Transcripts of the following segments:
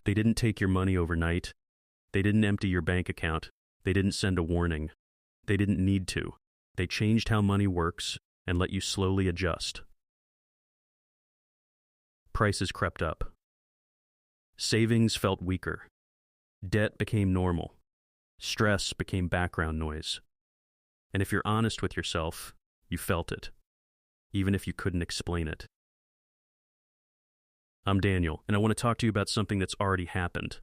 They didn't take your money overnight. They didn't empty your bank account. They didn't send a warning. They didn't need to. They changed how money works and let you slowly adjust. Prices crept up. Savings felt weaker. Debt became normal. Stress became background noise. And if you're honest with yourself, you felt it, even if you couldn't explain it. I'm Daniel, and I want to talk to you about something that's already happened.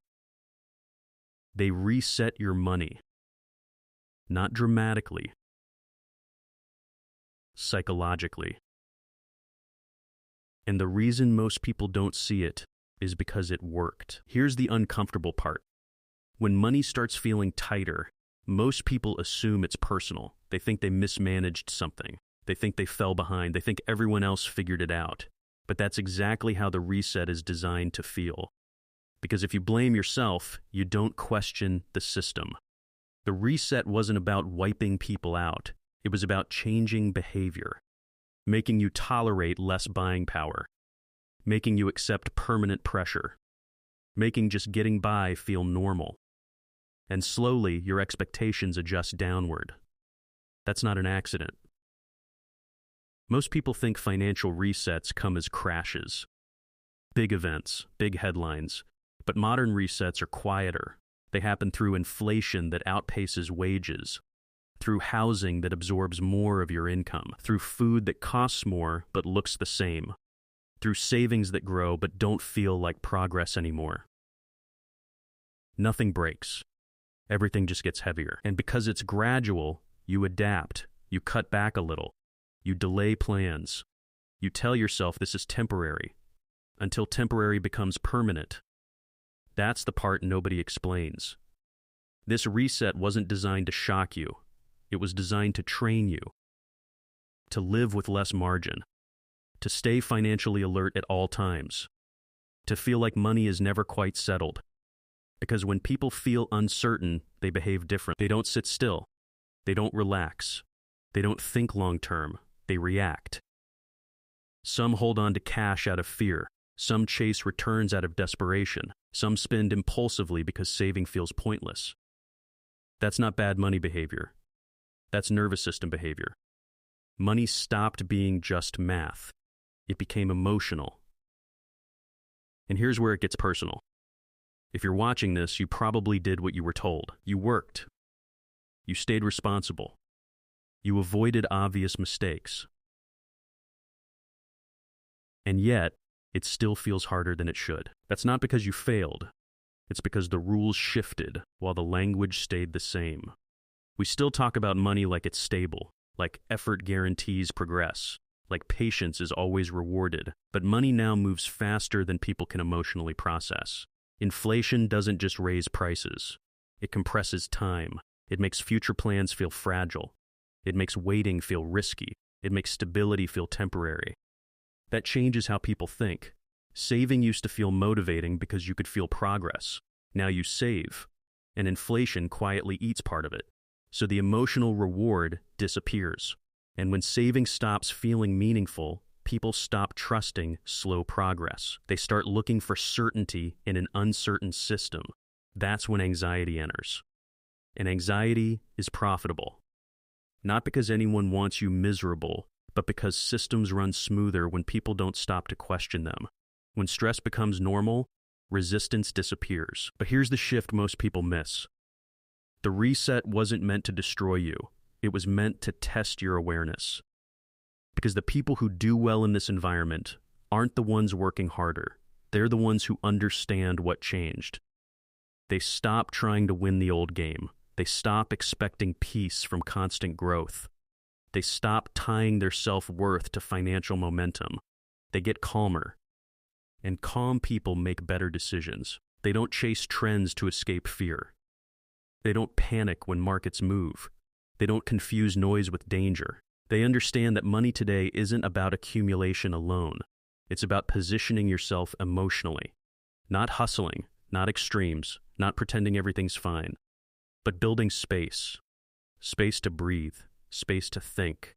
They reset your money. Not dramatically. Psychologically. And the reason most people don't see it is because it worked. Here's the uncomfortable part. When money starts feeling tighter, most people assume it's personal. They think they mismanaged something. They think they fell behind. They think everyone else figured it out. But that's exactly how the reset is designed to feel. Because if you blame yourself, you don't question the system. The reset wasn't about wiping people out. It was about changing behavior, making you tolerate less buying power, making you accept permanent pressure, making just getting by feel normal. And slowly, your expectations adjust downward. That's not an accident. Most people think financial resets come as crashes. Big events, big headlines. But modern resets are quieter. They happen through inflation that outpaces wages, through housing that absorbs more of your income, through food that costs more but looks the same, through savings that grow but don't feel like progress anymore. Nothing breaks. Everything just gets heavier. And because it's gradual, you adapt, you cut back a little, you delay plans, you tell yourself this is temporary, until temporary becomes permanent. That's the part nobody explains. This reset wasn't designed to shock you. It was designed to train you, to live with less margin, to stay financially alert at all times, to feel like money is never quite settled. Because when people feel uncertain, they behave different. They don't sit still. They don't relax. They don't think long term. They react. Some hold on to cash out of fear. Some chase returns out of desperation. Some spend impulsively because saving feels pointless. That's not bad money behavior. That's nervous system behavior. Money stopped being just math. It became emotional. And here's where it gets personal. If you're watching this, you probably did what you were told. You worked. You stayed responsible. You avoided obvious mistakes. And yet, it still feels harder than it should. That's not because you failed. It's because the rules shifted while the language stayed the same. We still talk about money like it's stable, like effort guarantees progress, like patience is always rewarded. But money now moves faster than people can emotionally process. Inflation doesn't just raise prices. It compresses time. It makes future plans feel fragile. It makes waiting feel risky. It makes stability feel temporary. That changes how people think. Saving used to feel motivating because you could feel progress. Now you save, and inflation quietly eats part of it. So the emotional reward disappears. And when saving stops feeling meaningful, people stop trusting slow progress. They start looking for certainty in an uncertain system. That's when anxiety enters. And anxiety is profitable. Not because anyone wants you miserable, but because systems run smoother when people don't stop to question them. When stress becomes normal, resistance disappears. But here's the shift most people miss. The reset wasn't meant to destroy you. It was meant to test your awareness. Because the people who do well in this environment aren't the ones working harder. They're the ones who understand what changed. They stop trying to win the old game. They stop expecting peace from constant growth. They stop tying their self-worth to financial momentum. They get calmer. And calm people make better decisions. They don't chase trends to escape fear. They don't panic when markets move. They don't confuse noise with danger. They understand that money today isn't about accumulation alone. It's about positioning yourself emotionally. Not hustling, not extremes, not pretending everything's fine, but building space. Space to breathe, space to think,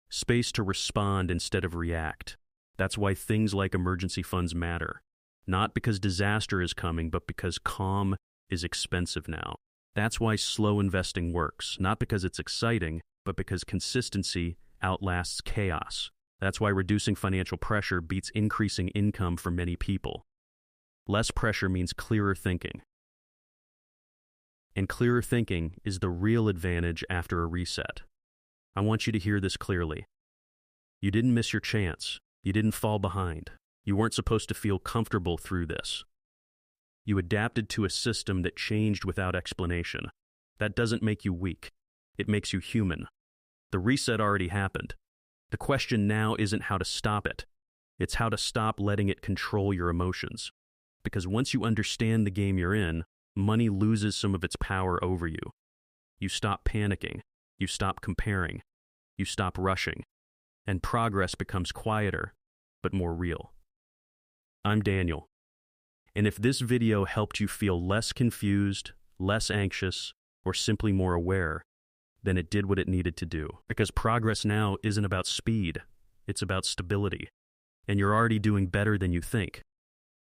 space to respond instead of react. That's why things like emergency funds matter. Not because disaster is coming, but because calm is expensive now. That's why slow investing works, not because it's exciting, but because consistency outlasts chaos. That's why reducing financial pressure beats increasing income for many people. Less pressure means clearer thinking. And clearer thinking is the real advantage after a reset. I want you to hear this clearly. You didn't miss your chance. You didn't fall behind. You weren't supposed to feel comfortable through this. You adapted to a system that changed without explanation. That doesn't make you weak. It makes you human. The reset already happened. The question now isn't how to stop it. It's how to stop letting it control your emotions. Because once you understand the game you're in, money loses some of its power over you. You stop panicking. You stop comparing. You stop rushing. And progress becomes quieter, but more real. I'm Daniel. And if this video helped you feel less confused, less anxious, or simply more aware, then it did what it needed to do. Because progress now isn't about speed, it's about stability. And you're already doing better than you think.